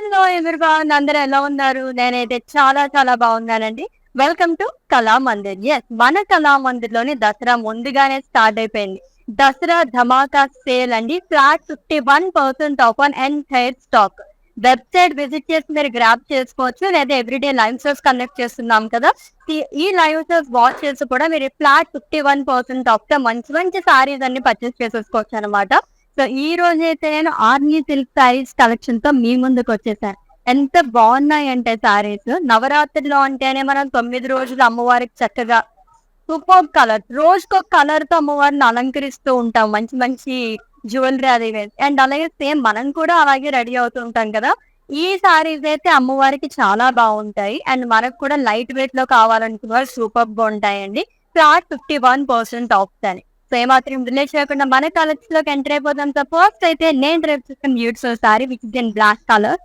Hello everyone, అందరూ ఎలా ఉన్నారు? నేనైతే చాలా చాలా బాగున్నానండి. Welcome to Kalamandir. మన కళామందిర్‌లోని దసరా ముందుగానే స్టార్ట్ అయిపోయింది. దసరా ధమాకా సేల్ అండి. Flat 51% off on entire stock. Website visit చేసి మీరు గ్రాబ్ చేసుకోవచ్చు. లేదా ఎవ్రీడే లైవ్ షోస్ కండక్ట్ చేస్తున్నాం కదా! ఈ లైవ్ షోస్ వాచ్ చేసి కూడా మీరు ఫ్లాట్ 51% ఆఫ్‌తో మంచి మంచి సారీస్ అన్ని పర్చేస్ చేసేసుకోవచ్చనమాట. సో ఈ రోజైతే నేను ఆర్మీ సిల్క్ సారీస్ కలెక్షన్ తో మీ ముందుకు వచ్చేసాను. ఎంత బాగున్నాయంటే సారీస్. నవరాత్రిలో అంటేనే మనం 9 రోజులు అమ్మవారికి చక్కగా సూపర్బ్ కలర్, రోజుకొక కలర్ తో అమ్మవారిని అలంకరిస్తూ ఉంటాం. మంచి మంచి జ్యువెలరీ అది వేసి. అండ్ అలాగే సేమ్ మనం కూడా అలాగే రెడీ అవుతూ ఉంటాం కదా! ఈ సారీస్ అయితే అమ్మవారికి చాలా బాగుంటాయి. అండ్ మనకు కూడా లైట్ వెయిట్ లో కావాలనుకున్న వాళ్ళు సూపర్బ్ గా ఉంటాయండి. ఫ్లాట్ 51% ఆఫ్ అని. సో ఏమాత్రం డిలే చేయకుండా మన కలెక్షన్ లోకి ఎంటర్ అయిపోతాం. సో ఫస్ట్ అయితే నేను రేపు చూసిన beautiful sari which is in black colour.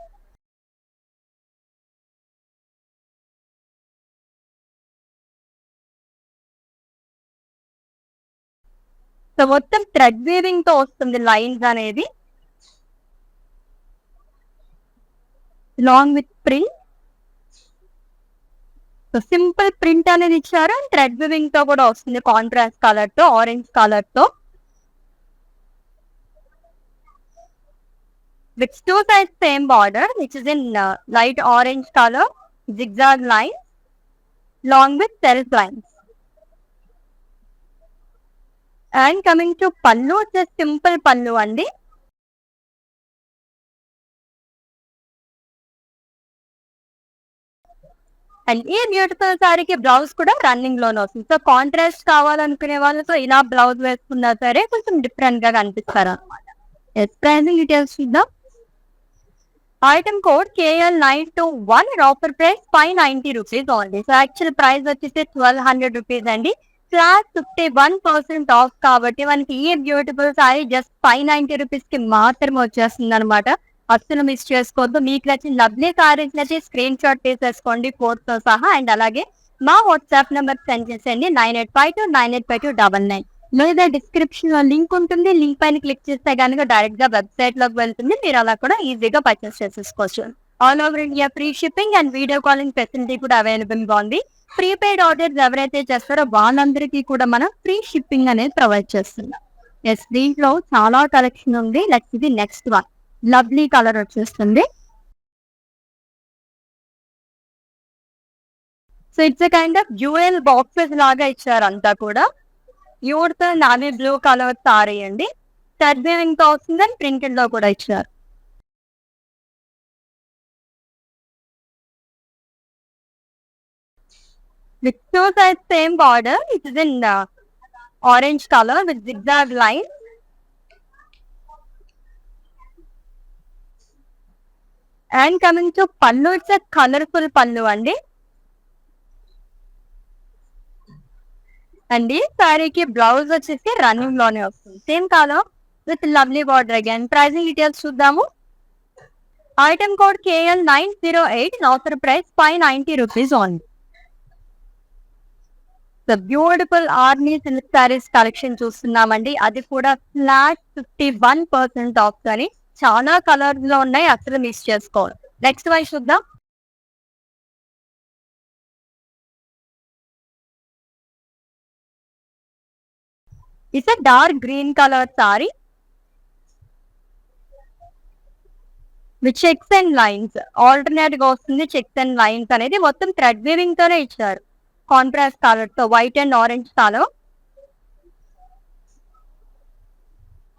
So మొత్తం థ్రెడ్ వీవింగ్ తో వస్తుంది లైన్స్ అనేది, long with print. So simple print అనేది ఇచ్చారు అండ్ థ్రెడ్ వీవింగ్ తో కూడా వస్తుంది, కాంట్రాస్ట్ కలర్ తో, ఆరెంజ్ కలర్ తో. With two sides same border, which is in light orange color, zigzag line, long with self lines. And coming to pallu, it's a simple pallu andi. And ఈ beautiful సారీకి blouse కూడా running లోనే వస్తుంది. So contrast కావాలనుకునే వాళ్ళు so ఇలా blouse వేసుకున్నా సరే కొంచెం డిఫరెంట్ గా కనిపిస్తారు అనమాట. ప్రైసింగ్ డీటెయిల్స్ చూద్దాం. Item code KL921, offer price 590 rupees only. So actual price వచ్చేసి 1200 రూపీస్ అండి. ఫ్లాట్ 51% ఆఫ్ కాబట్టి మనకి ఈ బ్యూటిఫుల్ సారీ జస్ట్ 590 రూపీస్ కి మాత్రమే వచ్చేస్తుంది అనమాట. అస్సలు మిస్ చేసుకోవద్దు. మీకు నచ్చిన లవ్లీ సారీస్ నచ్చి స్క్రీన్ షాట్ తీసేసుకోండి కోడ్ తో సహా. అండ్ అలాగే మా వాట్సాప్ నెంబర్ సెండ్ చేసేయండి 9852985299. లేదా డిస్క్రిప్షన్ లో లింక్ ఉంటుంది. లింక్ పైన క్లిక్ చేస్తే కనుక డైరెక్ట్ గా వెబ్సైట్ లోకి వెళ్తుంది. మీరు అలా కూడా ఈజీగా పర్చేస్ చేసేసుకోవచ్చు. All over India free shipping and video calling facility కూడా అవైలబుల్ గా ఉంది. ప్రీపెయిడ్ ఆర్డర్స్ ఎవరైతే చేస్తారో వాళ్ళందరికీ కూడా మనం ఫ్రీ షిప్పింగ్ అనేది ప్రొవైడ్ చేస్తున్నాం. దీంట్లో చాలా కలెక్షన్ ఉంది. ఇది నెక్స్ట్ వన్ లవ్లీ కలర్ వచ్చేస్తుంది. So it's kind of dual boxes లాగా ఇచ్చారు అంతా కూడా. Pure navy blue colour sari అండి. టర్బింగ్ తో వస్తుంది, ప్రింటెడ్ లో కూడా ఇచ్చారు. With two sides same border, it is in orange color with zigzag line. And coming to pallu, it's a colorful pallu andi. And ఈ సారీకి బ్లౌజ్ వచ్చేసి రన్నింగ్ లోనే వస్తుంది. Same colour with lovely border again. Pricing details చూద్దాము. Item code KL908, offer price 590 rupees only. The beautiful army silk saris collection చూస్తున్నామండి. అది కూడా flat 51% of అని. చాలా కలర్స్ లో ఉన్నాయి, అసలు మిస్ చేసుకోవాలి. నెక్స్ట్ వన్ చూద్దాం. It's a dark green colour sari with checks and lines. Alternate గా వస్తుంది చెక్స్ అండ్ లైన్స్ అనేది. మొత్తం థ్రెడ్ వీవింగ్ తోనే ఇచ్చారు, కాంట్రాస్ట్ కలర్ తో, white and orange colour.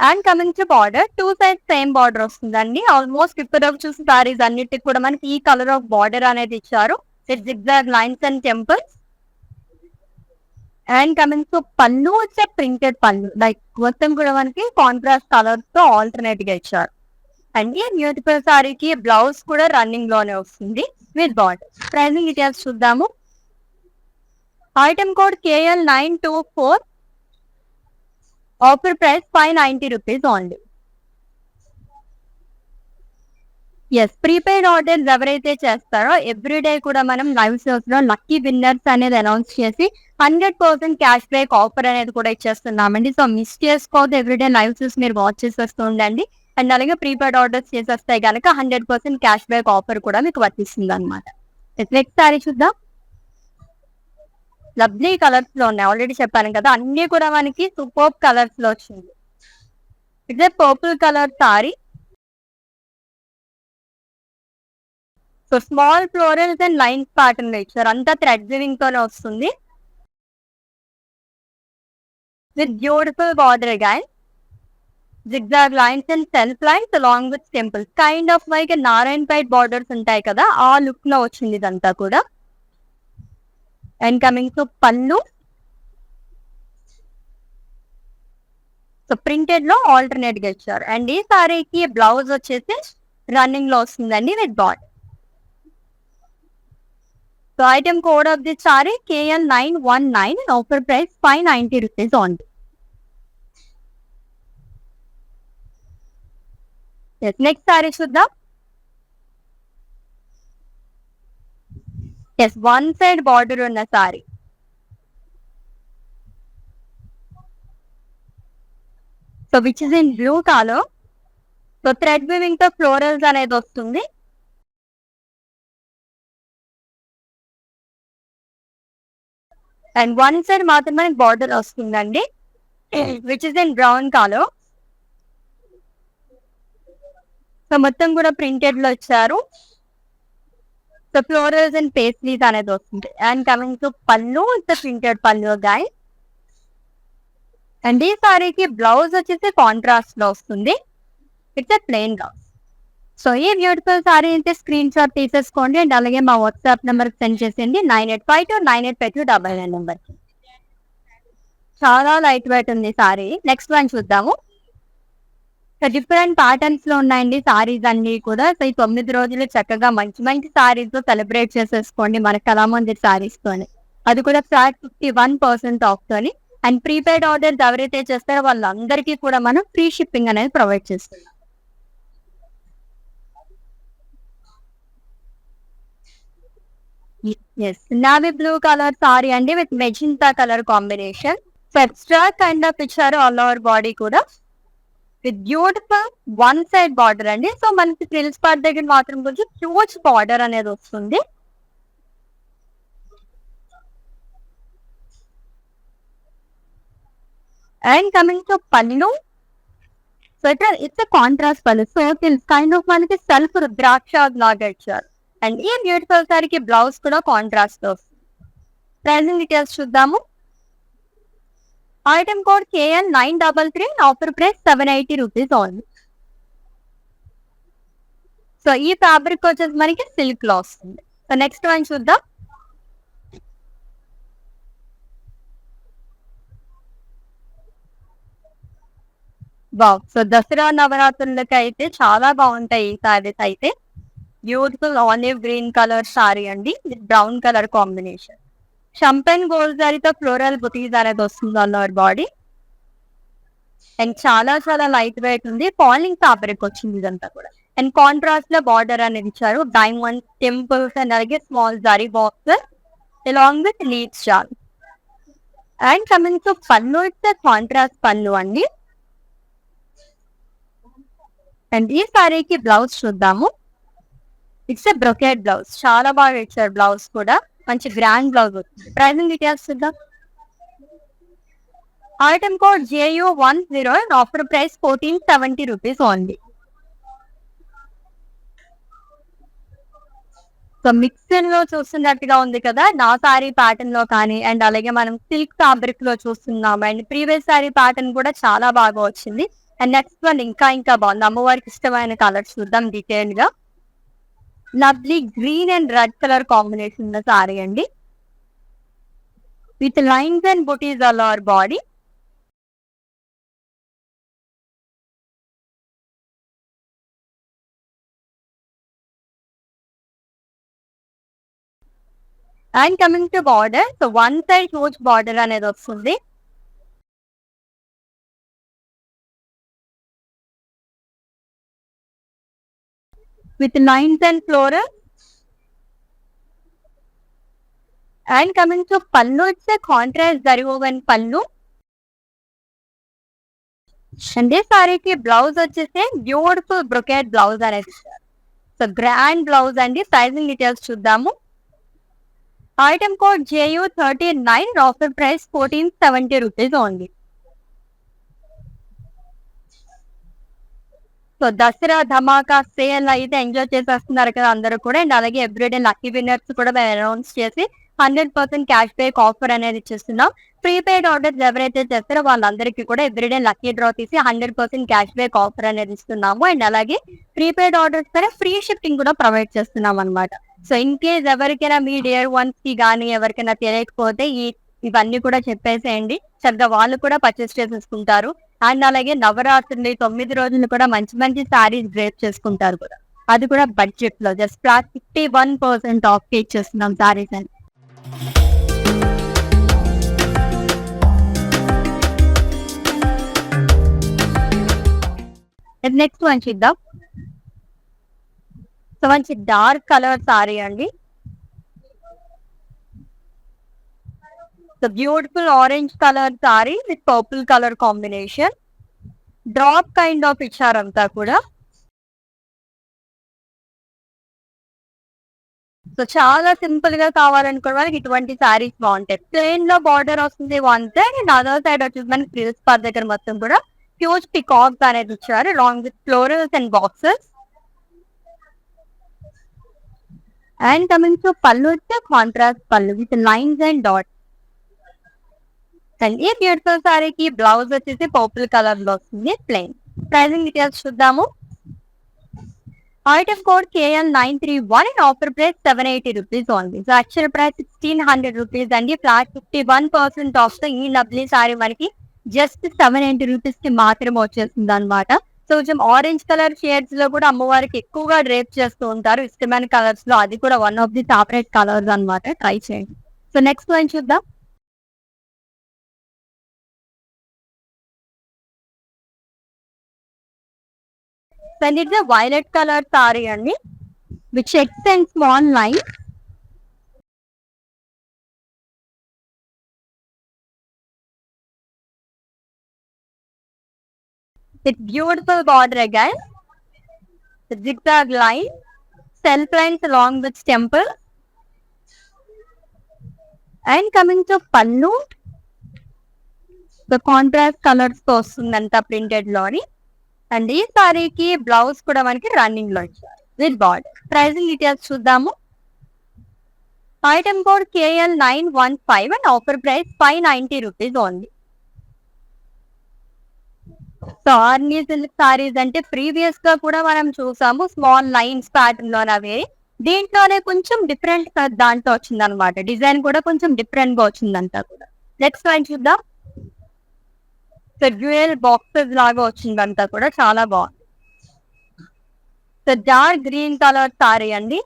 And coming to border, two side same border వస్తుందండి. Almost ఇప్పుడు చూసిన సారీస్ అన్నిటికి కూడా మనకి ఈ కలర్ ఆఫ్ బార్డర్ అనేది ఇచ్చారు. Zigzag lines and temples. And coming to pallu, వచ్చే ప్రింటెడ్ పళ్ళు, లైక్ మొత్తం కూడా మనకి కాంట్రాస్ట్ కలర్స్ తో ఆల్టర్నేట్ గా ఇచ్చారు. అండ్ ఈ బ్యూటిఫుల్ సారీకి బ్లౌజ్ కూడా రన్నింగ్ లోనే వస్తుంది విత్ బార్డర్. ప్రైసింగ్ డీటెయిల్స్ చూద్దాము. Item code KL924, offer price 590 rupees only. Prepaid orders ఎవరైతే చేస్తారో ఎవ్రీడే కూడా మనం లైవ్ షోస్ లో లక్కీ విన్నర్స్ అనేది అనౌన్స్ చేసి 100% క్యాష్ బ్యాక్ ఆఫర్ అనేది కూడా ఇచ్చేస్తున్నామండి. సో మిస్ చేసుకోవద్దు. ఎవ్రీడే లైవ్ షోస్ మీరు వాచ్ చేసేస్తూ ఉండండి. అండ్ అలాగే ప్రీపెయిడ్ ఆర్డర్స్ చేసేస్తే కనుక 100% క్యాష్ బ్యాక్ ఆఫర్ కూడా మీకు వర్తిస్తుంది అనమాట. నెక్స్ట్ సారీ చూద్దాం. లవ్లీ కలర్స్ లో ఉన్నాయి, ఆల్రెడీ చెప్పాను కదా, అన్ని కూడా మనకి సూపర్ కలర్స్ లో వచ్చింది. ఇదే purple colour sorry. So small florals and lines pattern లో ఇచ్చారు, అంతా థ్రెడ్ వీవింగ్ తోనే వస్తుంది with beautiful border again, zigzag lines and self lines along with temples, kind of like Narayanpet borders ఉంటాయి కదా, ఆ లుక్ లో వచ్చింది ఇదంతా కూడా. And coming to pallu. So printed లో ఆల్టర్నేట్ గా ఇచ్చారు. అండ్ ఈ సారీకి బ్లౌజ్ వచ్చేసి రన్నింగ్ లో వస్తుందండి with border. So item code of the sorry KL919, offer price 590 rupees only. Next sari చూద్దాం. ఎస్, వన్ సైడ్ బార్డర్ ఉన్న sorry. So which is in blue colour. So thread weaving తో florals అనేది వస్తుంది. And one side మాత్రమే border వస్తుందండి, which is in brown colour. So మొత్తం కూడా printed లో ఇచ్చారు. సో ఫ్లోరల్స్ అండ్ పేస్ట్రీస్ అనేది వస్తుంది. And coming to pallu, it's printed పళ్ళు గాయ్. అండ్ ఈ సారీకి బ్లౌజ్ వచ్చేసి కాంట్రాస్ట్ లో వస్తుంది, ఇట్స్ ప్లెయిన్ బ్లౌజ్. సో ఈ బ్యూటిఫుల్ సారీ అయితే స్క్రీన్ షాట్ తీసేసుకోండి. అండ్ అలాగే మా వాట్సాప్ నెంబర్ సెండ్ చేసేయండి, 9852985299 నెంబర్. చాలా లైట్ వెయిట్ ఉంది సారీ. నెక్స్ట్ వన్ చూద్దాము. డిఫరెంట్ ప్యాటర్న్స్ లో ఉన్నాయండి సారీస్ అన్ని కూడా. సో ఈ 9 రోజులు చక్కగా మంచి మంచి సారీస్ తో సెలబ్రేట్ చేసేసుకోండి మన కళామందిర్ సారీస్ తోని, అది కూడా ఫ్లాట్ 51% ఆఫ్ తోని. అండ్ ప్రీపెయిడ్ ఆర్డర్స్ ఎవరైతే చేస్తారో వాళ్ళందరికీ కూడా మనం ఫ్రీ షిప్పింగ్ అనేది ప్రొవైడ్ చేస్తున్నాం. Yes, navy blue colour sari అండి with magenta colour combination. So extra kind of ఇచ్చారు ఆల్ ఓవర్ బాడీ కూడా with beautiful one side border అండి. సో మనకి ఫ్రిల్స్ పార్ట్ దగ్గర మాత్రం కొంచెం హ్యూజ్ బార్డర్ అనేది వస్తుంది. And coming to pallu. So it's contrast pallu. So kind of మనకి సెల్ఫ్ రుద్రాక్ష లాగా ఇచ్చారు. అండ్ ఈ బ్యూటిఫుల్ సారీకి బ్లౌజ్ కూడా కాంట్రాస్ట్ వస్తుంది. ప్రైజింగ్ డీటెయిల్స్ చూద్దాము. Item code KL933, offer price 780 rupees only. So ఈ ఫ్యాబ్రిక్ వచ్చేసి మనకి సిల్క్ లో వస్తుంది. సో నెక్స్ట్ వన్ చూద్దాం. వావ్, సో దసరా నవరాత్రులకి అయితే చాలా బాగుంటాయి ఈ సారీస్ అయితే. Beautiful olive green colour sari అండి with brown colour combination. Champagne gold సారీతో ఫ్లోరల్ బుటీస్ అనేది వస్తుంది ఆల్ ఓవర్ బాడీ. అండ్ చాలా చాలా లైట్ వెయిట్ ఉంది, ఫాలింగ్ ఫ్యాబ్రిక్ వచ్చింది ఇదంతా కూడా. అండ్ కాంట్రాస్ట్ లో బార్డర్ అనేది ఇచ్చారు, డైమండ్ టెంపుల్స్ అండ్ అలాగే small zari box along with leads chaal. And coming to pallu, it's contrast pallu అండి. అండ్ ఈ సారీకి బ్లౌజ్ చూద్దాము. ఇట్స్ బ్రొకెట్ బ్లౌజ్, చాలా బాగా ఇచ్చారు బ్లౌజ్ కూడా, మంచి గ్రాండ్ బ్లౌజ్ వచ్చింది. ప్రైజింగ్ డీటెయిల్స్ చూద్దాం. Item code JU10, offer price 1470 rupees only. So mixer లో చూస్తున్నట్టుగా ఉంది కదా నా సారీ ప్యాటర్న్ లో కానీ, అండ్ అలాగే మనం సిల్క్ ఫ్యాబ్రిక్ లో చూస్తున్నాం. అండ్ ప్రీవియస్ సారీ ప్యాటర్న్ కూడా చాలా బాగా వచ్చింది. అండ్ నెక్స్ట్ వన్ ఇంకా ఇంకా బాగుంది, అమ్మవారికి ఇష్టమైన కలర్ చూద్దాం డీటెయిల్ గా. Lovely green and red colour combination ఉన్న సారీ అండి with lines and buttis all over body. And coming to border, so one side huge border అనేది వస్తుంది. With lines and floral. And coming to pallu, it's contrast zari woven పళ్ళు. And ఈ సారీకి blouse వచ్చేసి beautiful brocade blouse అనేది ఇచ్చారు. So grand blouse అండి. Pricing details చూద్దాము. Item code JU39, offer price 1470 rupees only. So Dasara Dhamaka sale అయితే ఎంజాయ్ చేసేస్తున్నారు కదా అందరూ కూడా. అండ్ అలాగే ఎవ్రీడే లక్కీ విన్నర్స్ కూడా మేము అనౌన్స్ చేసి 100% క్యాష్ బ్యాక్ ఆఫర్ అనేది ఇచ్చేస్తున్నాం. ప్రీపెయిడ్ ఆర్డర్స్ ఎవరైతే చేస్తారో వాళ్ళందరికీ కూడా ఎవ్రీడే లక్కీ డ్రా తీసి 100% క్యాష్ బ్యాక్ ఆఫర్ అనేది ఇస్తున్నాము. అండ్ అలాగే ప్రీపెయిడ్ ఆర్డర్స్ పైన ఫ్రీ షిప్పింగ్ కూడా ప్రొవైడ్ చేస్తున్నాం అనమాట. సో ఇన్ కేస్ ఎవరికైనా మీ డియర్ వన్స్ కి కానీ ఎవరికైనా తెలియకపోతే ఇవన్నీ కూడా చెప్పేసేయండి. చక్కగా వాళ్ళు కూడా పర్చేస్ చేసేసుకుంటారు. అండ్ అలాగే నవరాత్రులు 9 రోజులు కూడా మంచి మంచి సారీస్ డ్రేప్ చేసుకుంటారు కూడా. అది కూడా బడ్జెట్ లో జస్ట్ ఫ్లాట్ 51% ఆఫ్ కి ఇచ్చేస్తున్నాం సారీస్ అని. నెక్స్ట్ వన్ చూద్దాం. సో మంచి డార్క్ కలర్ సారీ అండి. So beautiful orange colour sari with purple colour combination. Drop kind of ఇచ్చారంతా కూడా. సో చాలా సింపుల్ గా కావాలనుకునే వాళ్ళకి ఇటువంటి సారీస్ బాగుంటాయి. ప్లెయిన్ లో బార్డర్ వస్తుంది one side and other side వచ్చేసి మనకి ఫ్రిల్స్ పార్ట్ దగ్గర మొత్తం కూడా హ్యూజ్ పికాక్స్ అనేది ఇచ్చారు long with florals and boxes. And coming to pallu వచ్చే కాంట్రాస్ట్ పళ్ళు with lines and dots. And ఈ బ్యూటిఫుల్ సారీకి బ్లౌజ్ వచ్చేసి పర్పుల్ కలర్ లో వస్తుంది ప్లెయిన్. ప్రైజింగ్ డీటెయిల్స్ చూద్దాము. Item code KL931 and offer price 780 rupees only. So actual price 1600 rupees అండి. Flat 51% of తో ఈ లవ్లీ సారీ మనకి జస్ట్ 780 రూపీస్ కి మాత్రమే వచ్చేస్తుంది అనమాట. సో కొంచెం ఆరెంజ్ కలర్ షేడ్స్ లో కూడా అమ్మవారికి ఎక్కువగా డ్రేప్ చేస్తూ ఉంటారు ఇష్టమైన కలర్స్ లో. అది కూడా one of the favourite colours అనమాట. ట్రై చేయండి. సో నెక్స్ట్ వన్ చూద్దాం. And it's violet colour sari అండి with checks and small line. With beautiful border again, zigzag line, self lines along with temple. And coming to pallu, the contrast colours తో వస్తుందంట printed లోని. And ఈ సారీకి blouse కూడా మనకి running లో ఇచ్చారు విత్ బార్డర్. ప్రైజింగ్ డీటెయిల్స్ చూద్దాము. Item code KL915 and offer price 590 rupees only. So Arni silk saris అంటే ప్రీవియస్ గా కూడా మనం చూసాము స్మాల్ లైన్స్ ప్యాటర్న్ లో అవి. దీంట్లోనే కొంచెం డిఫరెంట్ దాంట్లో వచ్చింది అనమాట. డిజైన్ కూడా కొంచెం డిఫరెంట్ గా వచ్చిందంతా కూడా. నెక్స్ట్ లైన్ చూద్దాం. సో డ్యూయల్ బాక్సెస్ లాగా వచ్చిందంతా కూడా చాలా బాగుంది. So dark green colour sari అండి.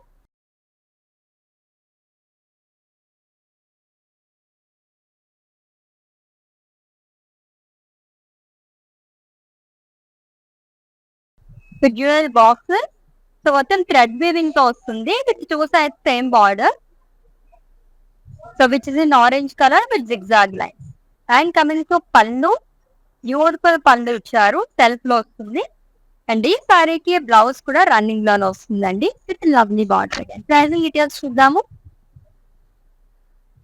So dual boxes. సో మొత్తం థ్రెడ్ వీవింగ్ తో వస్తుంది with two sides same border. So which is in orange colour with zigzag line. And coming to pallu, beautiful pallu ఇచ్చారు సెల్ఫ్ లో వస్తుంది. అండ్ ఈ సారీకి బ్లౌజ్ కూడా రన్నింగ్ లోనే వస్తుందండి with lovely border. Pricing details చూద్దాము.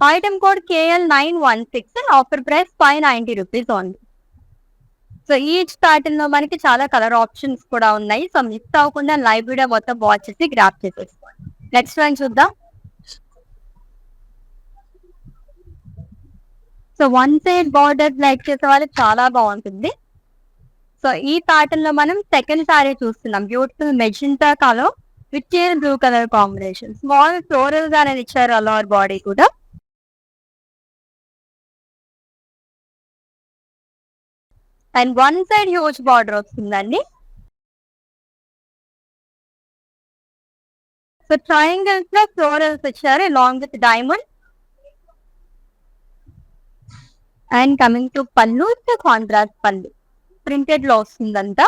Item code KL916 offer price 590 rupees only. So each pattern లో మనకి చాలా కలర్ ఆప్షన్స్ కూడా ఉన్నాయి. సో మిస్ అవ్వకుండా లైవ్ వీడియో మొత్తం వాచ్ చేసి గ్రాప్ చేసేసుకోండి. నెక్స్ట్ వన్ చూద్దాం. So one side border like చేసే వాళ్ళకి చాలా బాగుంటుంది. సో ఈ ప్యాటర్న్ లో మనం సెకండ్ సారీ చూస్తున్నాం. Beautiful magenta colour with blue colour combination. Small florals అనేది ఇచ్చారు అలవర్ బాడీ కూడా. And one side huge border వస్తుందండి. సో ట్రయాంగిల్స్ లో ఫ్లోరల్స్ ఇచ్చారు along with diamond. And coming to pallu, contrast pallu printed లో వస్తుందంతా.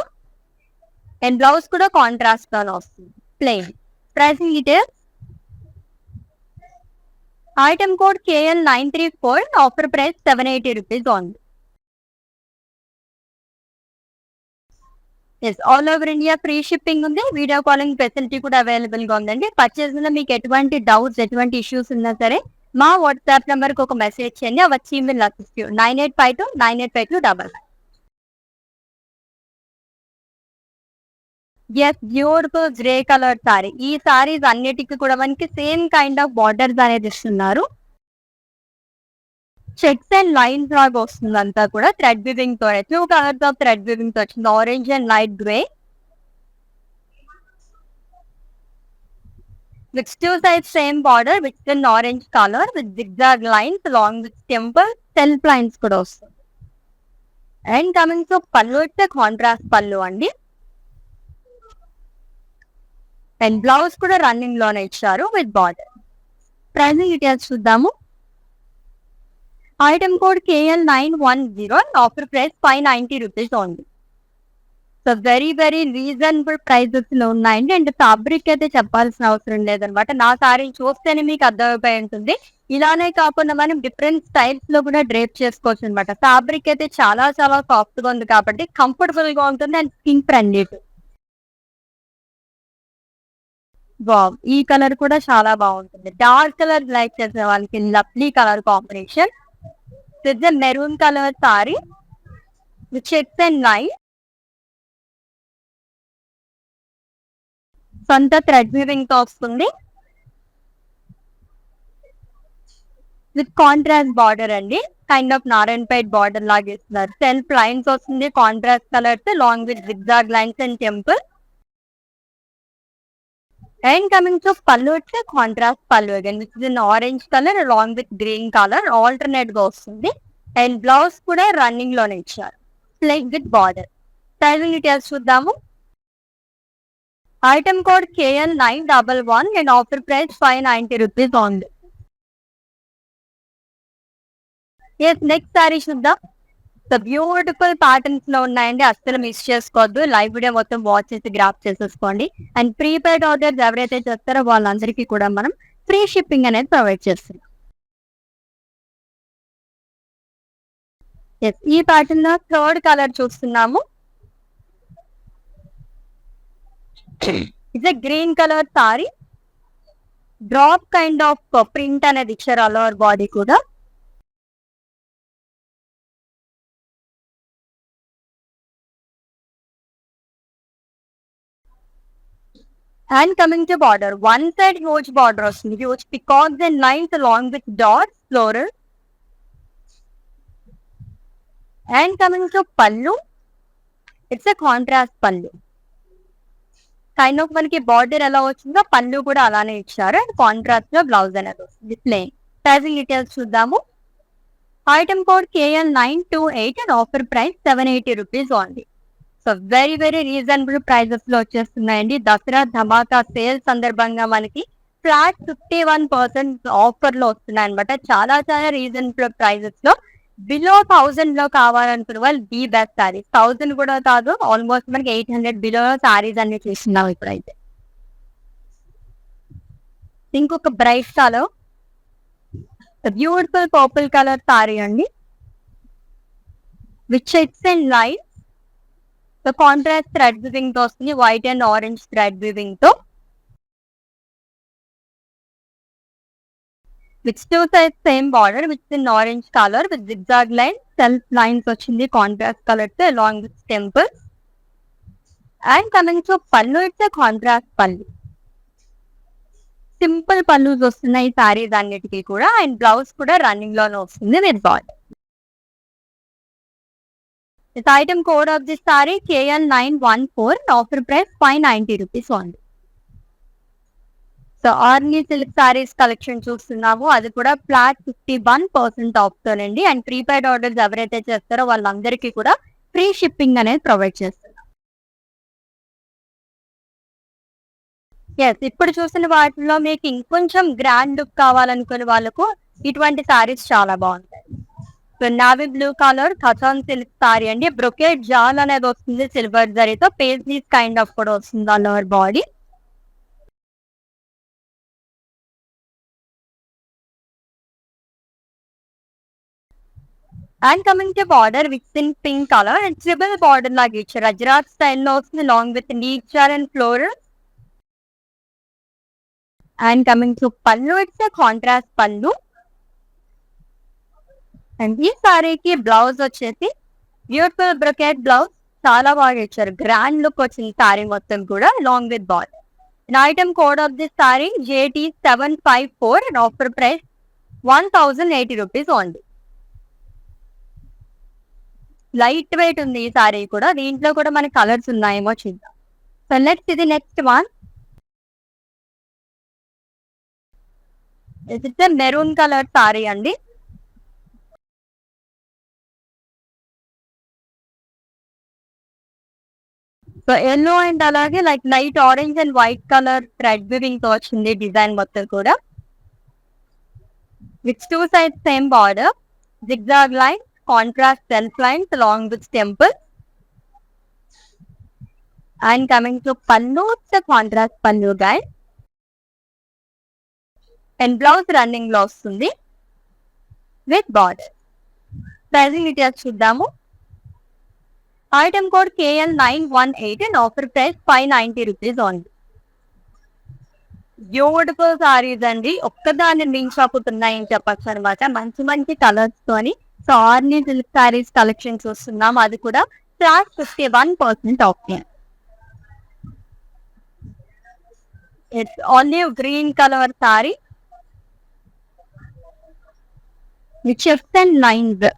అండ్ బ్లౌజ్ కూడా కాంట్రాస్ట్ లో వస్తుంది plain. Pricing details. Item code KL934 offer price 780 rupees only. Yes, all over India free shipping ఉంది. Video calling facility కూడా available గా ఉందండి. Purchase లో మీకు ఎటువంటి డౌట్స్, ఎటువంటి ఇష్యూస్ ఉన్నా సరే మా వాట్సాప్ నెంబర్ కి ఒక మెసేజ్ చేయండి. వచ్చి will assist you. 9852 985299. Yes, beautiful grey colour sari. ఈ సారీస్ అన్నిటికీ కూడా మనకి సేమ్ కైండ్ ఆఫ్ బార్డర్స్ అనేది ఇస్తున్నారు. చెక్స్ అండ్ లైన్స్ లాగా వస్తుంది అంతా కూడా థ్రెడ్ వివింగ్ తో. 2 కలర్స్ ఆఫ్ థ్రెడ్ వివింగ్ తో వచ్చింది, orange and light grey. With two sides same border with an orange color with zigzag lines along with temple self lines కూడా వస్తుంది. And coming to pallu, it's contrast pallu అండి. And blouse కూడా running లోనే ఇచ్చారు with border. Pricing details చూద్దాము. Item code KL910, offer price 590 rupees only. So very very reasonable prices లో ఉన్నాయండి. And fabric అయితే చెప్పాల్సిన అవసరం లేదనమాట. నా సారీని చూస్తేనే మీకు అర్థమైపోయి ఉంటుంది. ఇలానే కాకుండా మనం డిఫరెంట్ స్టైల్స్ లో కూడా డ్రేప్ చేసుకోవచ్చు అనమాట. ఫ్యాబ్రిక్ అయితే చాలా చాలా సాఫ్ట్ గా ఉంది కాబట్టి కంఫర్టబుల్ గా ఉంటుంది అండ్ స్కిన్ ఫ్రెండ్లీ. వావ్, ఈ కలర్ కూడా చాలా బాగుంటుంది. డార్క్ కలర్ లైక్ చేసే వాళ్ళకి lovely colour combination. Maroon colour sari with checks and line. సొంత థ్రెడ్ వీవింగ్ తో వస్తుంది విత్ కాంట్రాస్ట్ బార్డర్ అండి. కైండ్ ఆఫ్ నారాయణపేట్ బార్డర్ లాగా ఇస్తున్నారు. సెల్ఫ్ లైన్స్ వస్తుంది contrast colours long with zigzag lines and temple. And coming to pallu, వచ్చే కాంట్రాస్ట్ పళ్ళు again which is in orange colour along with green colour alternate గా వస్తుంది. And blouse కూడా running లోనే ఇచ్చారు plain with border. Pricing details చూద్దాము. Item code KL911 and offer price 590 rupees only. Yes, next sari చూద్దాం. Beautiful patterns లో ఉన్నాయండి, అస్సలు మిస్ చేసుకోవద్దు. లైవ్ వీడియో మొత్తం వాచ్ చేసి గ్రాప్ చేసేసుకోండి. అండ్ ప్రీపెయిడ్ ఆర్డర్స్ ఎవరైతే చేస్తారో వాళ్ళందరికీ కూడా మనం ఫ్రీ షిప్పింగ్ అనేది ప్రొవైడ్ చేస్తున్నాం. ఎస్, ఈ ప్యాటర్న్ లో థర్డ్ కలర్ చూస్తున్నాము. It's green colour sari. Drop kind of print అనేది ఇచ్చారు ఆల్ ఓవర్ బాడీ కూడా. And coming to border, one side huge border వస్తుంది, huge peacocks and lines along with dots, floral. And coming to pallu, it's a contrast pallu. Kind of మనకి border ఎలా వచ్చిందో పళ్ళు కూడా అలానే ఇచ్చారు. అండ్ కాంట్రాస్ట్ లో బ్లౌజ్ అనేది వస్తుంది ప్లెయిన్. ప్రైసింగ్ డీటెయిల్స్ చూద్దాము. Item code KL928 and offer price 780 rupees only. So very very reasonable prices లో వచ్చేస్తున్నాయండి. దసరా ధమాకా సేల్ సందర్భంగా మనకి ఫ్లాట్ 51% ఆఫర్ లో వస్తున్నాయి అనమాట. చాలా చాలా రీజనబుల్ ప్రైజెస్ లో బిలో 1000 లో కావాలనుకున్న వాళ్ళు ది బెస్ట్ సారీస్. 1000 కూడా కాదు, ఆల్మోస్ట్ మనకి 800 బిలో సారీస్ అన్ని చూస్తున్నాం ఇప్పుడైతే. ఇంకొక bright colour, beautiful purple colour sari అండి with checks and lines. Contrast thread weaving తో వస్తుంది, white and orange thread weaving తో. With two side same border with in orange colour with zigzag line self lines వచ్చింది contrast colour తో along with temples. And coming to pallu, it's contrast pallu. Simple pallus వస్తున్నాయి సారీస్ అన్నిటికీ కూడా. And blouse కూడా running లోనే వస్తుంది with border. This item code of this saree KL914, offer price 590 rupees only. So Arni silk saris collection చూస్తున్నాము, అది కూడా ఫ్లాట్ 51% ఆఫ్ తోనండి. అండ్ ప్రీపెయిడ్ ఆర్డర్స్ ఎవరైతే చేస్తారో వాళ్ళందరికీ కూడా ఫ్రీ షిప్పింగ్ అనేది ప్రొవైడ్ చేస్తున్నాం. ఎస్, ఇప్పుడు చూసిన వాటిలో మీకు ఇంకొంచెం గ్రాండ్ లుక్ కావాలనుకునే వాళ్ళకు ఇటువంటి సారీస్ చాలా బాగుంటాయి. Navy blue colour Katan silk sari అండి. బ్రొకేట్ జాల్ అనేది వస్తుంది సిల్వర్ జరీతో. పేజ్లీస్ కైండ్ ఆఫ్ కూడా వస్తుంది all over body. And coming to border with in pink colour and triple border లాగా ఇచ్చారు. గుజరాత్ స్టైల్లో వస్తుంది long with nature and floral. And coming to pallu, it's contrast pallu. And ఈ సారీకి బ్లౌజ్ వచ్చేసి బ్యూటిఫుల్ బ్రొకెట్ బ్లౌజ్, చాలా బాగా ఇచ్చారు. గ్రాండ్ లుక్ వచ్చింది సారీ మొత్తం కూడా long with border. Item code of this sorry JT754 and offer price 1080 rupees only. Light weight ఉంది ఈ సారీ కూడా. దీంట్లో కూడా మన కలర్స్ ఉన్నాయేమో చూద్దాం. సో నెక్స్ట్ ఇది next one. It's maroon colour sari అండి. సో ఎల్లో అండ్ అలాగే like light orange and white colour thread weaving తో వచ్చింది డిజైన్ మొత్తం కూడా. With two sides same border, zigzag line, contrast self lines along with temple. And coming to pallu, contrast పళ్ళు guide. And blouse running లో వస్తుంది with border. Pricing details చూద్దాము. Item code KL918 and offer price 590 rupees only. Beautiful saris అండి, ఒక్కదాన్ని మించిపోతున్నాయని చెప్పచ్చు అనమాట. మంచి మంచి కలర్స్ తోని. సో ఆర్ని సిల్క్ సారీస్ కలెక్షన్ చూస్తున్నాం, అది కూడా flat 51% of. It's olive green colour sari with chefs and lines.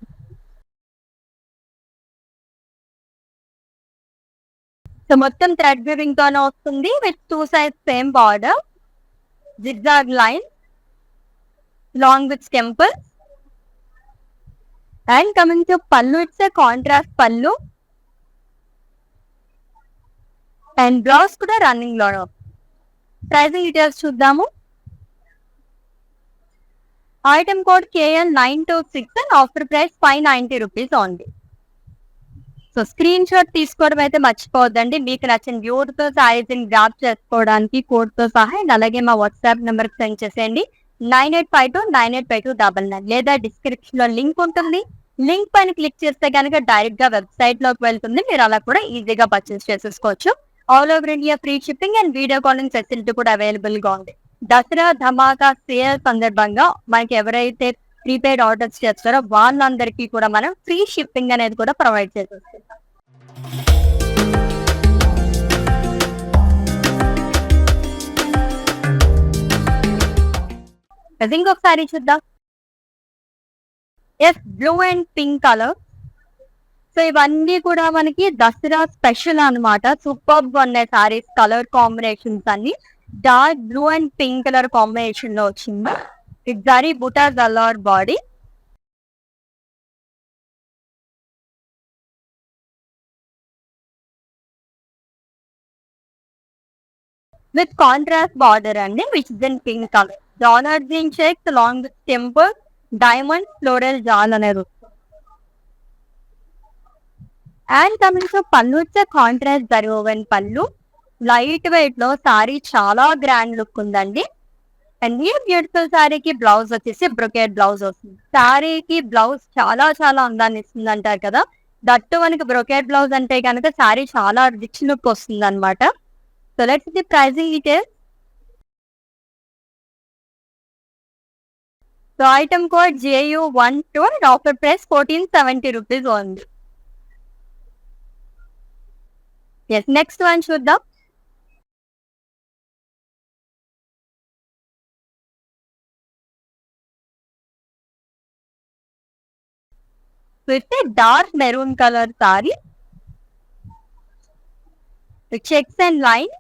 So మొత్తం థ్రెడ్ వీవింగ్ తోనే వస్తుంది with two side same border, zigzag line long with temple. And coming to pallu, it's contrast pallu. And blouse కూడా running లో. Pricing details చూద్దాము. Item code KL926 and offer price 590 rupees only. So screen shot తీసుకోవడం అయితే మర్చిపోవద్దండి. మీకు నచ్చిన beautiful saris grab చేసుకోవడానికి code తో సహా. అండ్ అలాగే మా వాట్సాప్ నెంబర్ కి సెండ్ చేసేయండి 9852985299, లేదా డిస్క్రిప్షన్ లో లింక్ ఉంటుంది. లింక్ పైన క్లిక్ చేస్తే కనుక డైరెక్ట్ గా వెబ్సైట్ లోకి వెళ్తుంది. మీరు అలా కూడా ఈజీగా పర్చేస్ చేసేసుకోవచ్చు. All over India free shipping and video calling facility కూడా అవైలబుల్ గా ఉంది. దసరా ధమాకా సేల్ సందర్భంగా మనకి ఎవరైతే ప్రీపెయిడ్ ఆర్డర్స్ చేస్తారో వాళ్ళందరికీ కూడా మనం ఫ్రీ షిప్పింగ్ అనేది కూడా ప్రొవైడ్ చేసేస్తాం. ఇంకొకసారి చూద్దాం. Yes, blue and pink colour. So ఇవన్నీ కూడా మనకి దసరా స్పెషల్ అనమాట. సూపర్ గా ఉన్నాయి సారీస్ కలర్ కాంబినేషన్స్ అన్ని. Dark blue and pink colour combination లో వచ్చింది. With zari buta colour body. With contrast border అండి, which is in pink colour. Dollar green checks along with temple, diamond floral jaal అనేది. అండ్ కమింగ్ టు పళ్ళు, వచ్చే contrast zari woven pallu. Light weight లో సారీ చాలా grand look ఉందండి. And ఈ beautiful సారీకి బ్లౌజ్ వచ్చేసి brocade blouse వస్తుంది. సారీకి బ్లౌజ్ చాలా చాలా అందాన్ని ఇస్తుంది అంటారు కదా. దట్టు మనకి బ్రొకెట్ బ్లౌజ్ అంటే కనుక సారీ చాలా రిచ్ లుక్ వస్తుంది అనమాట. So let's the pricing details. So item code JU12 and offer price 1470 rupees only. Yes, next one చూద్దాం. With dark maroon colour sari, checks and line,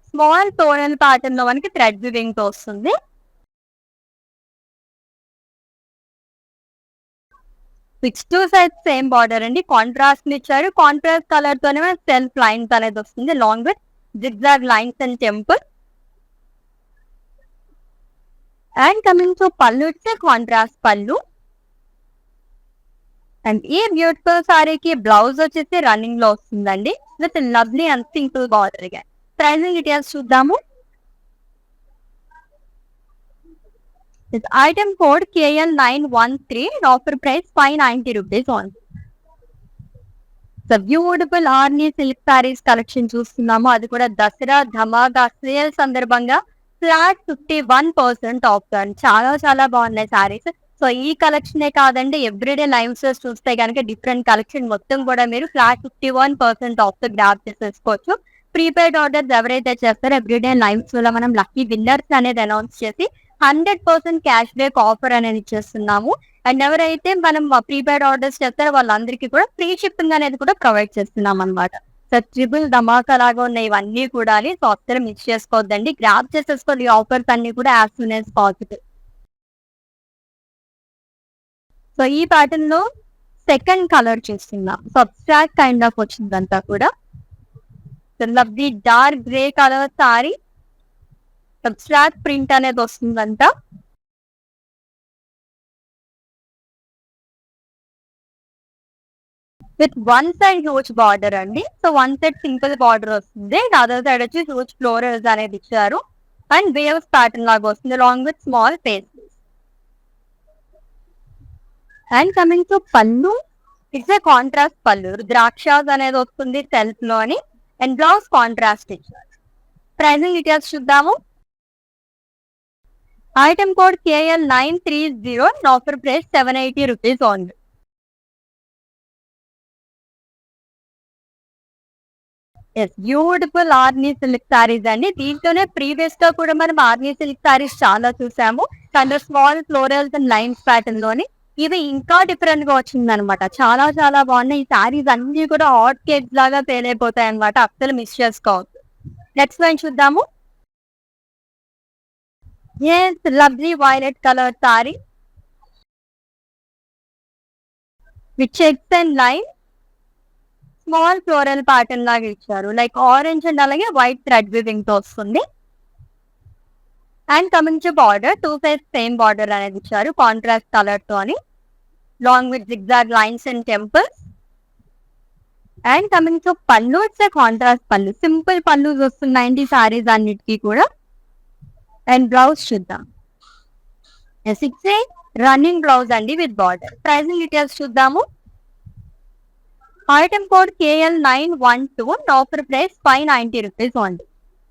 small tonal pattern లో మనకి thread weaving తో వస్తుంది. With two sides same border అండి. Contrast ఇచ్చారు. Contrast colour తోనే self lines అనేది వస్తుంది long with zigzag lines and temple. And coming to pallu, it's contrast pallu. And ఈ బ్యూటిఫుల్ సారీకి బ్లౌజ్ వచ్చేసి రన్నింగ్ లో వస్తుందండి with lovely and simple border గా. ప్రైజింగ్ డీటెయిల్స్ చూద్దాము. Item code KL913 and offer price 590 rupees only. Beautiful Arni silk saris collection చూస్తున్నాము. అది కూడా దసరా ధమాకా సేల్ సందర్భంగా ఫ్లాట్ 51% ఆఫ్. చాలా చాలా బాగున్నాయి సారీస్. సో ఈ కలెక్షనే కాదండి, ఎవ్రీడే లైవ్స్ చూస్తే కనుక డిఫరెంట్ కలెక్షన్ మొత్తం కూడా మీరు ఫ్లాట్ 51% ఆఫ్ తో గ్రాప్ చేసేసుకోవచ్చు. ప్రీపెయిడ్ ఆర్డర్స్ ఎవరైతే చేస్తారో ఎవ్రీడే లైవ్స్ లో మనం లక్కీ విన్నర్స్ అనేది అనౌన్స్ చేసి 100% క్యాష్ బ్యాక్ ఆఫర్ అనేది ఇచ్చేస్తున్నాము. అండ్ ఎవరైతే మనం ప్రీపెయిడ్ ఆర్డర్స్ చేస్తారో వాళ్ళందరికీ కూడా ఫ్రీ షిప్పింగ్ అనేది కూడా ప్రొవైడ్ చేస్తున్నాం అనమాట. సో ట్రిపుల్ ధమాకా లాగా ఉన్నాయి ఇవన్నీ కూడా. సో అస్సలు మిస్ చేసుకోవద్దండి, గ్రాప్ చేసేసుకోండి ఈ ఆఫర్స్ అన్ని కూడా as soon as possible. So ఈ ప్యాటర్న్ లో సెకండ్ కలర్ చూస్తున్నాం. సో అబ్స్ట్రాక్ట్ కైండ్ ఆఫ్ వచ్చిందంతా కూడా. Lovely dark grey colour sari, abstract print అనేది వస్తుందంతా. With one side huge border అండి. So one side simple border వస్తుంది, అదర్ సైడ్ వచ్చి హ్యూజ్ ఫ్లోరల్స్ అనేది ఇచ్చారు. అండ్ వేవ్స్ ప్యాటర్న్ లాగా వస్తుంది along with small face. And coming to pallu, it's a contrast pallu. ద్రాక్షాస్ అనేది వస్తుంది సెల్ఫ్ లోని. అండ్ బ్లౌజ్ కాంట్రాస్ట్ ఇచ్చారు. ప్రైజింగ్ డీటెయిల్స్ చూద్దాము. Item code KL930 and offer price 780 rupees only. Yes, beautiful Arni silk saris అండి. దీంట్లోనే ప్రీవియస్ గా కూడా మనం ఆర్నీ సిల్క్ సారీస్ చాలా చూసాము. కానీ small florals and lines pattern లోని ఇవి ఇంకా డిఫరెంట్ గా వచ్చింది అనమాట. చాలా చాలా బాగున్నాయి. ఈ సారీస్ అన్ని కూడా హాట్ కేక్స్ లాగా సేల్ అయిపోతాయి అనమాట, అస్సలు మిస్ చేసుకోవద్దు. నెక్స్ట్ వన్ చూద్దాము. Yes, lovely violet colour sari with checks and line, small floral pattern లాగా ఇచ్చారు. లైక్ ఆరెంజ్ అండ్ అలాగే వైట్ థ్రెడ్ వివింగ్ తో వస్తుంది. And coming to border, two sides same border అనేది ఇచ్చారు కాంట్రాస్ట్ కలర్ తోని, long with zigzag lines and temples. And coming to pallu, it's a contrast pallu. Simple pallu వస్తున్నాయండి సారీస్ అన్నిటికీ కూడా. అండ్ బ్లౌజ్ చూద్దాం. ఇట్స్ ఏ రన్నింగ్ బ్లౌజ్ అండి విత్ బార్డర్. ప్రైజింగ్ డీటెయిల్స్ చూద్దాము. Item code KL912 and offer price 590 rupees only.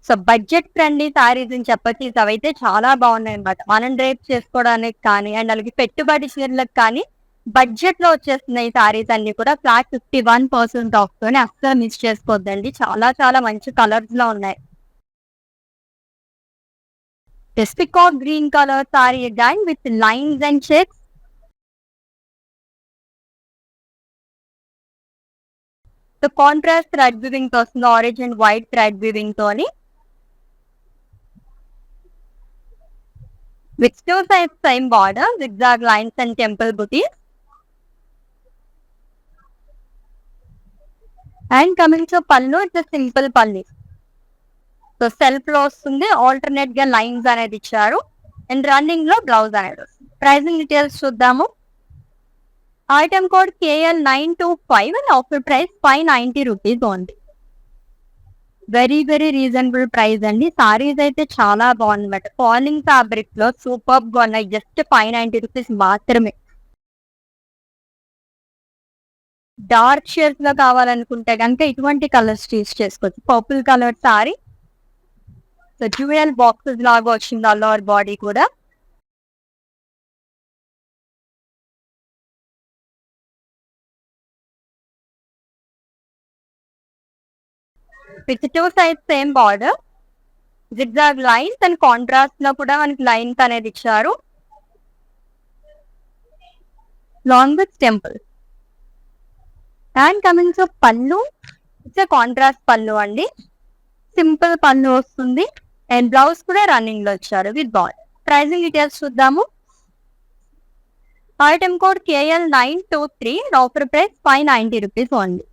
So budget friendly saris అని చెప్పచ్చు. అవైతే చాలా బాగున్నాయి అనమాట. మనం డ్రేప్ చేసుకోవడానికి కానీ అండ్ అలాగే పెట్టుబడి చీరలకు కానీ బడ్జెట్ లో వచ్చేస్తున్నాయి సారీస్ అన్ని కూడా. ఫ్లాట్ 51% ఆఫ్ తోనే, అస్సలు మిస్ చేసుకోవద్దండి. చాలా చాలా మంచి కలర్స్ లో ఉన్నాయి. Peacock green colour sari again with lines and checks. The contrast thread weaving తో వస్తుంది, orange and white thread weaving తోని. With two sides same border, zigzag lines and temple butis. And coming to pallu, it's simple pallu. So self లో వస్తుంది, alternate గా lines అనేది ఇచ్చారు. And running లో blouse అనేది వస్తుంది. ప్రైజింగ్ డీటెయిల్స్ చూద్దాము. Item code KL925 and offer price 590 rupees only. Very very reasonable price అండి. సారీస్ అయితే చాలా బాగుందన్నమాట. ఫాలింగ్ ఫ్యాబ్రిక్ లో సూపర్ గా ఉన్నాయి. జస్ట్ 590 రూపీస్ మాత్రమే. డార్క్ షేడ్స్ లో కావాలనుకుంటే కనుక ఇటువంటి కలర్స్ చూస్ చేసుకోవచ్చు. Purple colour sorry, so dual boxes లాగా వచ్చింది ఆల్ ఓవర్ బాడీ కూడా. With two side same border, zigzag lines and contrast లో కూడా మనకి లైన్స్ అనేది ఇచ్చారు. Long with temple. And coming to pallu, it's contrast pallu అండి. సింపుల్ పళ్ళు వస్తుంది. అండ్ బ్లౌజ్ కూడా రన్నింగ్ లో ఇచ్చారు విత్ బార్డర్. ప్రైజింగ్ డీటెయిల్స్ చూద్దాము. Item code KL923 and offer price 590 rupees only.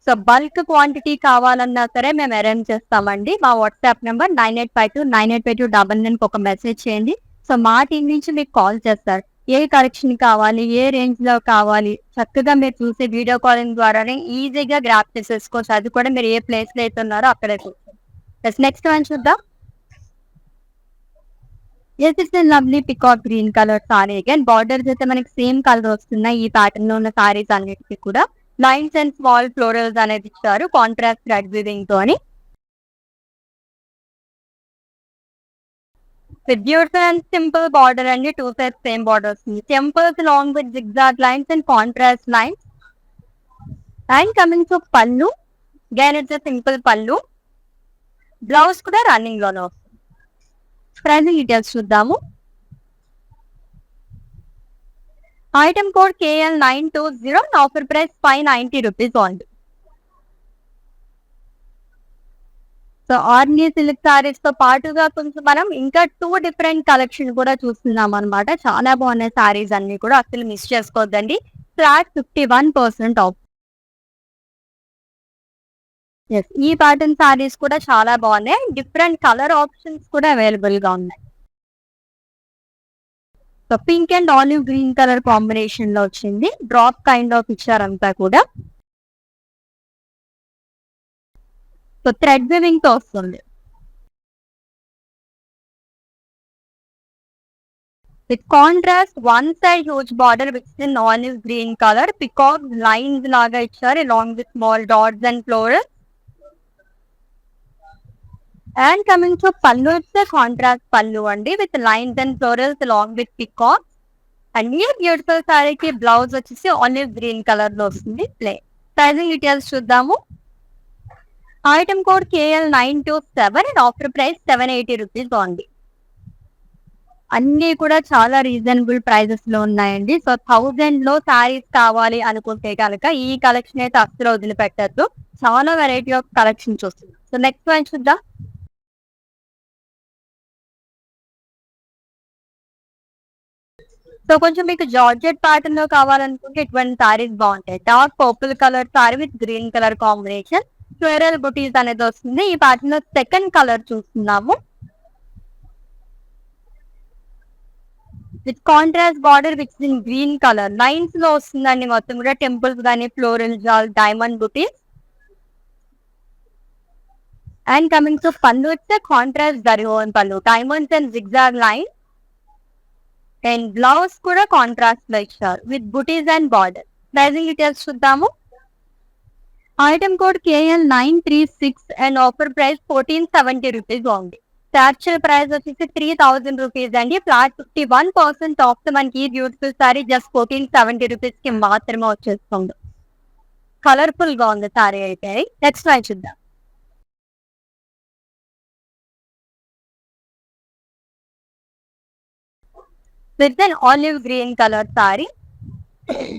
So bulk quantity కావాలన్నా సరే మేము అరేంజ్ చేస్తామండి. మా వాట్సాప్ నెంబర్ 9852985299 ఒక మెసేజ్ చేయండి. సో మా టీం నుంచి మీకు కాల్ చేస్తారు. ఏ కలెక్షన్ కావాలి, ఏ రేంజ్ లో కావాలి, చక్కగా మీరు చూసే వీడియో కాలింగ్ ద్వారానే ఈజీగా గ్రాప్ చేసేసుకోవచ్చు. అది కూడా మీరు ఏ ప్లేస్ లో అయితే ఉన్నారో అక్కడే కూర్చొని. నెక్స్ట్ వన్ చూద్దాం. Yes it's lovely peacock green colour sari again borders అయితే మనకి సేమ్ కలర్ వస్తున్నాయి ఈ ప్యాటర్న్ లో ఉన్న సారీస్ అన్నిటికీ కూడా. లైన్స్ అండ్ స్మాల్ ఫ్లోరల్స్ అనేది ఇచ్చారు కాంట్రాస్ట్ థ్రెడ్ వీవింగ్ తో అని. With beautiful and simple border అండి, టూ సైడ్స్ సేమ్ బార్డర్ వస్తుంది. Temples long with zigzag lines and contrast lines. And coming to pallu, again it's simple pallu. Blouse కూడా running లోనే వస్తుంది. Pricing details చూద్దాము. Item code KL920, offer price 590 rupees only. So Arni silk saris తో పాటుగా కొంచెం మనం ఇంకా 2 డిఫరెంట్ కలెక్షన్ కూడా చూస్తున్నాం అనమాట. చాలా బాగున్నాయి సారీస్ అన్ని కూడా, అసలు మిస్ చేసుకోవద్దండి. Flat 51% off. ఎస్, ఈ ప్యాటర్న్ సారీస్ కూడా చాలా బాగున్నాయి. డిఫరెంట్ కలర్ ఆప్షన్స్ కూడా అవైలబుల్ గా ఉన్నాయి. So pink and olive green colour combination లో వచ్చింది. డ్రాప్ కైండ్ ఆఫ్ ఇచ్చారంతా కూడా. సో థ్రెడ్ వివింగ్ తో వస్తుంది. With contrast one side huge border with in olive green colour, peacock lines లాగా ఇచ్చారు along with small dots and floral. And coming to pallu, it's contrast pallu అండి with lines and florals along with peacock. And ఈ beautiful సారీకి blouse వచ్చేసి olive green colour లో వస్తుంది play. Pricing details చూద్దాము. Item code KL927 and offer price 780 rupees only. అన్ని కూడా చాలా రీజనబుల్ ప్రైజెస్ లో ఉన్నాయండి. సో 1000 లో సారీస్ కావాలి అనుకుంటే కనుక ఈ కలెక్షన్ అయితే అస్సలు వదిలిపెట్టద్దు. చాలా వెరైటీ ఆఫ్ కలెక్షన్స్ వస్తుంది. సో నెక్స్ట్ వన్ చూద్దాం. సో కొంచెం మీకు జార్జెట్ ప్యాటర్న్ లో కావాలనుకుంటే ఇటువంటి సారీస్ బాగుంటాయి. Dark purple colour sari with green colour combination, floral butis అనేది వస్తుంది. ఈ ప్యాటర్న్ లో సెకండ్ కలర్ చూస్తున్నాము. With contrast border with in green colour lines లో వస్తుందండి. మొత్తం కూడా టెంపుల్స్ కానీ ఫ్లోరల్ జాల్ diamond buttis. And coming to pallu, it's contrast దరిహోన్ పళ్ళు, diamonds and zigzag line. And blouse కూడా కాంట్రాస్ట్ లో ఇచ్చారు with buttis and border. Pricing details చూద్దాము. Item code KL936 and offer price 1470 rupees ఉంది. యాక్చువల్ ప్రైస్ వచ్చేసి 3000 rupees అండి. Flat 51% of తో మనకి ఈ బ్యూటిఫుల్ సారీ జస్ట్ 1470 రూపీస్ కి మాత్రమే వచ్చేస్తుంది. కలర్ఫుల్ గా ఉంది సారీ అయితే. నెక్స్ట్ ట్రై చూద్దాం. With an olive green colour sari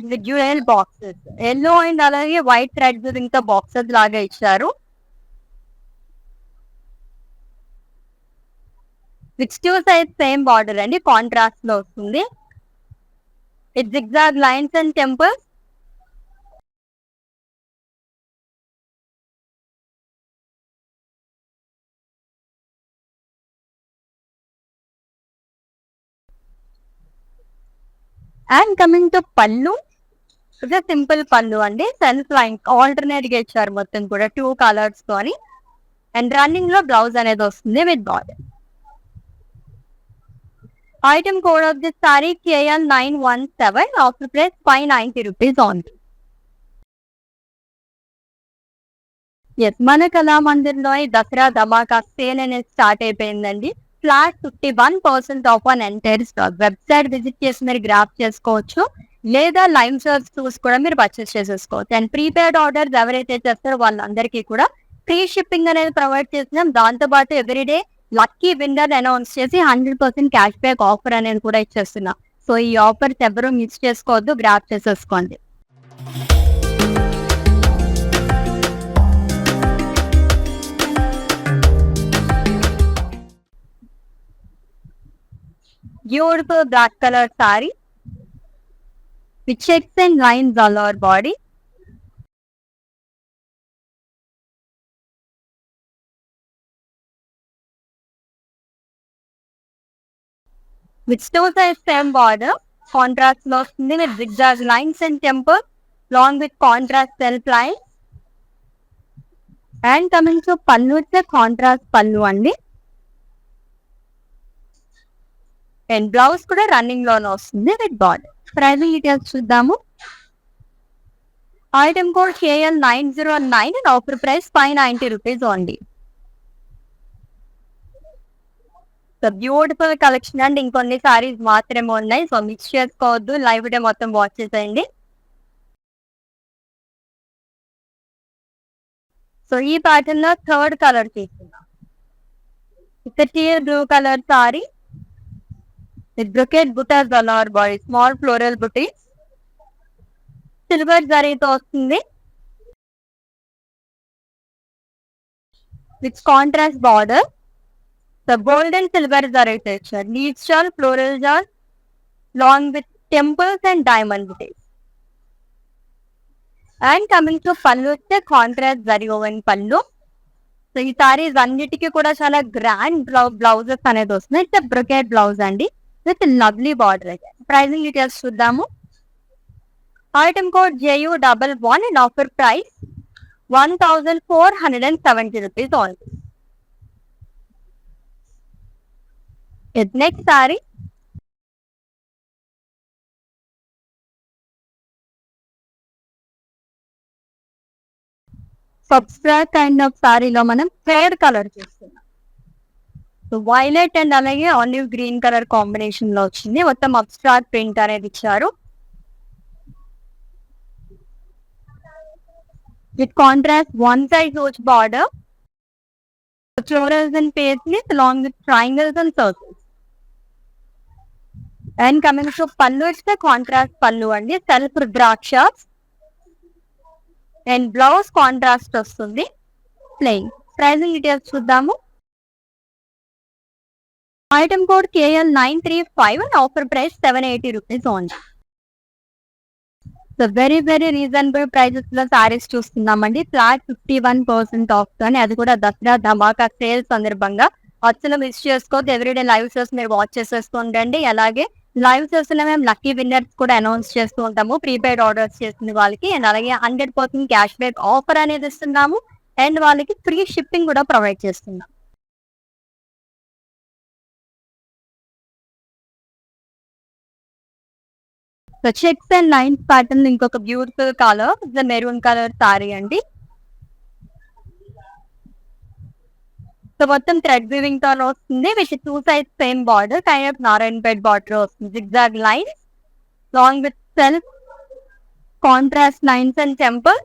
with dual boxes, yellow and అలాగే వైట్ థ్రెడ్స్ ఇంకా బాక్సెస్ లాగా ఇచ్చారు. With two size same border అండి, కాంట్రాస్ట్ లో వస్తుంది. With zigzag lines and temples. And coming to పళ్ళు, ఇది సింపుల్ పళ్ళు అండి. సెల్ఫ్ లైన్ ఆల్టర్నేట్ గా ఇచ్చారు మొత్తం కూడా 2 కలర్స్ తోని. అండ్ రన్నింగ్ లో బ్లౌజ్ అనేది వస్తుంది with border. Item code of this sari KL917, offer price 590 rupees only. Yes, మన కళామందిర్లో దసరా ధమాకా సేల్ అనేది స్టార్ట్ అయిపోయిందండి. Flat 51% off on entire stock. Website visit చేసి మీరు గ్రాప్ చేసుకోవచ్చు, లేదా లైవ్ సర్చ్ టూల్స్ కూడా మీరు పర్చేస్ చేసేసుకోవచ్చు. అండ్ ప్రీపెయిడ్ ఆర్డర్స్ ఎవరైతే చేస్తారో వాళ్ళందరికీ కూడా ఫ్రీ షిప్పింగ్ అనేది ప్రొవైడ్ చేస్తున్నాం. దాంతో పాటు ఎవ్రీడే లక్కీ విన్నర్ అనౌన్స్ చేసి 100% క్యాష్ బ్యాక్ ఆఫర్ అనేది కూడా ఇచ్చేస్తున్నాం. సో ఈ ఆఫర్స్ ఎవరు మిస్ చేసుకోవద్దు, గ్రాప్ చేసేసుకోండి. Beautiful black color saree with checks and lines all over body. With two sides same border, contrast లో వస్తుంది with zigzag lines and temples, along with contrast self lines. And coming to pallu, it's a contrast pallu అండి. And blouse కూడా running లోనే వస్తుంది with border. Pricing details చూద్దాము. Item code KL909 and offer price 590 rupees only. So beautiful collection and ఇంకొన్ని సారీస్ మాత్రమే ఉన్నాయి. So mix చేసుకోవద్దు, live day మొత్తం వాచ్ చేసేయండి. సో ఈ ప్యాటర్న్ లో థర్డ్ కలర్ తీసుకుందాం. Teal blue colour sari with brocade butas or body small floral buties silver జరీతో వస్తుంది with contrast border. The gold and silver zari texture, leaf shawl, floral jar, long with temples and diamond details. And coming to pallu, the contrast zari woven pallu. So ఈ సారీస్ అన్నిటికీ కూడా చాలా grand blouses అనేది వస్తుంది. It's brocade blouse అండి with lovely border. Pricing details చూద్దాము. Item code JU11 and offer price 1470 rupees only. Next sari abstract kind of సారీలో మనం ఫేర్ కలర్ చూస్తున్నాం. సో వైలెట్ అండ్ అలాగే ఆలివ్ గ్రీన్ కలర్ కాంబినేషన్ లో వచ్చింది. మొత్తం అబ్స్ట్రాక్ట్ ప్రింట్ అనేది ఇచ్చారు with contrast one side rose border, florals and paisleys along with triangles and circles. And coming to pallu, it's the contrast pallu అండి, self ద్రాక్ష and blouse contrast వస్తుంది plain. Pricing details చూద్దాము. Item code KL935 and offer price 780 rupees only. So very very reasonable prices లో సారీస్ చూస్తున్నామండి. Flat 51% of అని, అది కూడా Dasara Dhamaka sale సందర్భంగా. అసలు మిస్ చేసుకోవద్దు. ఎవ్రీడే లైవ్ షోస్ మీరు వాచ్ చేసేస్తూ ఉండండి. అలాగే లైవ్ షోస్ లో మేము లక్కీ విన్నర్స్ కూడా అనౌన్స్ చేస్తూ ఉంటాము ప్రీపెయిడ్ ఆర్డర్స్ చేసిన వాళ్ళకి. అండ్ అలాగే 100% క్యాష్ బ్యాక్ ఆఫర్ అనేది ఇస్తున్నాము అండ్ వాళ్ళకి ఫ్రీ షిప్పింగ్ కూడా ప్రొవైడ్ చేస్తున్నాం. So checks and lines pattern ఇంకొక beautiful colour maroon colour sari అండి. సో మొత్తం థ్రెడ్ వీవింగ్ తో వస్తుంది with 2 sides same border, kind of Narayanpet border వస్తుంది. Zigzag lines long with self contrast lines and temple.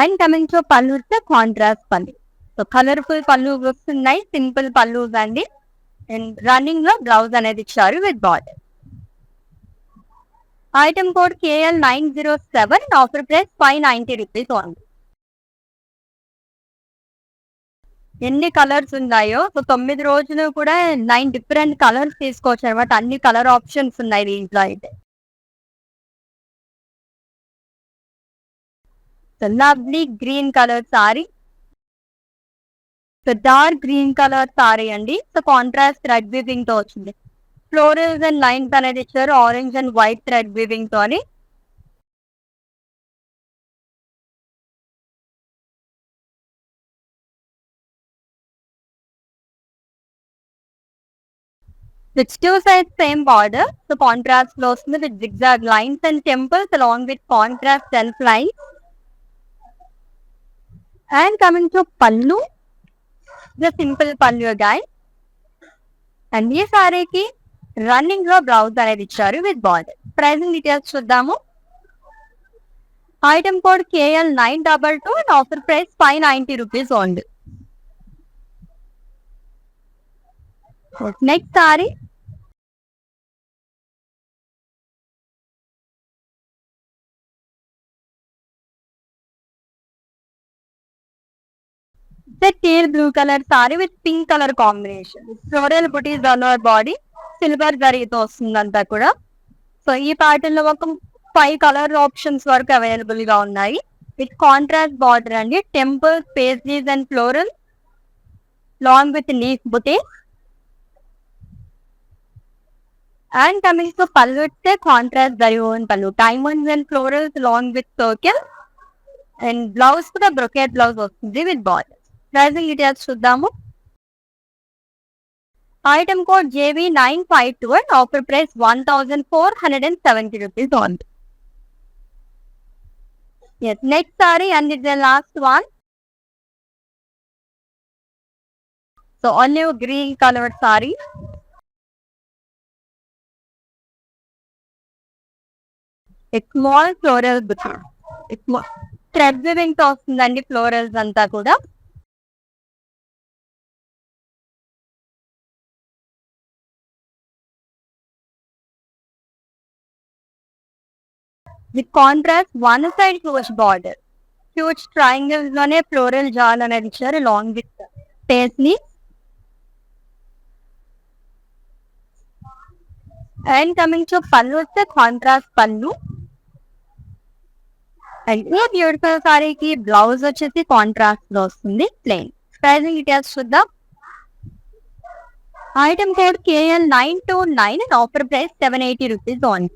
And coming to pallu, contrast pallu. So colourful pallu వస్తున్నాయి, simple పళ్ళు అండి. And running లో blouse అనేది ఇచ్చారు with border. Item code KL907 offer price 590 rupees only. ఎన్ని colours ఉన్నాయో, so 9 రోజులు కూడా 9 డిఫరెంట్ కలర్స్ తీసుకోవచ్చు అనమాట. అన్ని కలర్ ఆప్షన్స్ ఉన్నాయి దీంట్లో అయితే. Lovely green colour sorry, so dark green colour sari అండి. సో కాంట్రాస్ట్ థ్రెడ్ వీవింగ్ తో వచ్చింది. ఫ్లోరల్స్ అండ్ లైన్స్ అనేది ఇచ్చారు orange and white thread weaving తో అని. With 2 sides same border, so contrast లో వస్తుంది with zigzag lines and temples along with contrast self lines. And coming to pallu, the simple pallu again. And ఈ సారీకి running లో blouse అనేది ఇచ్చారు with border. Pricing details చూద్దాము. Item code KL922 and offer price 590 rupees only. Next sorry tier blue colour sari with pink colour combination. Floral buttis on our body, silver జరీతో వస్తుంది అంతా కూడా. సో ఈ ప్యాటర్న్ లో ఒక 5 కలర్ ఆప్షన్స్ వరకు available గా ఉన్నాయి విత్ కాంట్రాస్ట్ బార్డర్ అండి. Temples, paisleys and floral long with leaf buttis. And coming to pallu, it's a contrast zari woven pallu, diamonds and florals along with circle. And blouse కూడా brocade blouse వస్తుంది with border. Pricing details చూద్దాము. Item code JV952 and offer price 1,470 rupees only. Yes, next saree and it's the last one. So olive green colored saree. A small floral bouquet. Thread weaving తో వస్తుందండి florals అంతా కూడా. The contrast one side huge border, huge triangles లోనే floral jaal అనేది ఇచ్చారు long with face ని. And coming to పళ్ళు వస్తే కాంట్రాస్ట్ పళ్ళు. అండ్ ఈ బ్యూటిఫుల్ సారీకి బ్లౌజ్ వచ్చేసి కాంట్రాస్ట్ లో వస్తుంది ప్లెయిన్. ప్రైజింగ్ డీటెయిల్స్ చూద్దాం. Item code KL929 and offer price 780 rupees only.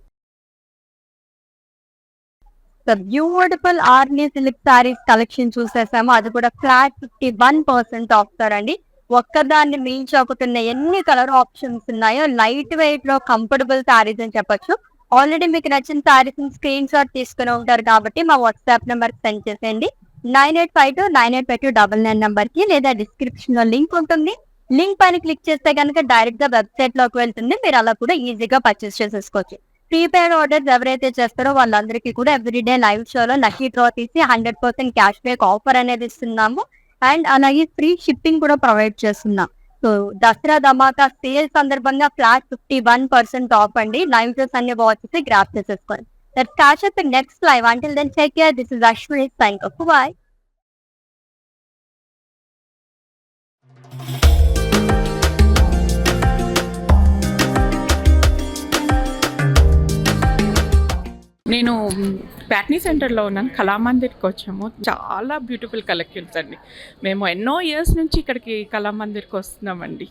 Beautiful Arni silk saris collection చూసేసాము, అది కూడా ఫ్లాట్ 51% ఆఫ్తారండి. ఒక్కదాన్ని మించకుతున్న ఎన్ని కలర్ ఆప్షన్స్ ఉన్నాయో, లైట్ వెయిట్ లో కంఫర్టబుల్ సారీస్ అని చెప్పొచ్చు. ఆల్రెడీ మీకు నచ్చిన సారీస్ స్క్రీన్ షాట్ తీసుకుని ఉంటారు కాబట్టి మా వాట్సాప్ నెంబర్ సెండ్ చేసేయండి 9852985299 నెంబర్ కి, లేదా డిస్క్రిప్షన్ లో లింక్ ఉంటుంది. లింక్ పైన క్లిక్ చేస్తే కనుక డైరెక్ట్ గా వెబ్సైట్ లోకి వెళ్తుంది, మీరు అలా కూడా ఈజీగా పర్చేస్ చేసేసుకోవచ్చు. ప్రీపెయిడ్ ఆర్డర్స్ ఎవరైతే చేస్తారో వాళ్ళందరికీ కూడా ఎవ్రీడే లైవ్ షోలో లక్కీ డ్రా తీసి 100% క్యాష్ బ్యాక్ ఆఫర్ అనేది ఇస్తున్నాము. అండ్ అలాగే ఫ్రీ షిప్పింగ్ కూడా ప్రొవైడ్ చేస్తున్నాం. సో దసరా ధమాకా సేల్ సందర్భంగా ఫ్లాట్ 51% ఆఫ్ అండి. లైవ్ షోస్ అన్ని వాచెస్ గ్రాప్ చేసేసుకోండి. Let's catch up in next live. Until then, take care. This is Ashwini signing off. Bye. నేను ప్యాట్నీ సెంటర్లో ఉన్నాను, కళామందిర్కి వచ్చాము. చాలా బ్యూటిఫుల్ కలెక్షన్స్ అండి. మేము ఎన్నో ఇయర్స్ నుంచి ఇక్కడికి కళామందిర్కి వస్తున్నామండి.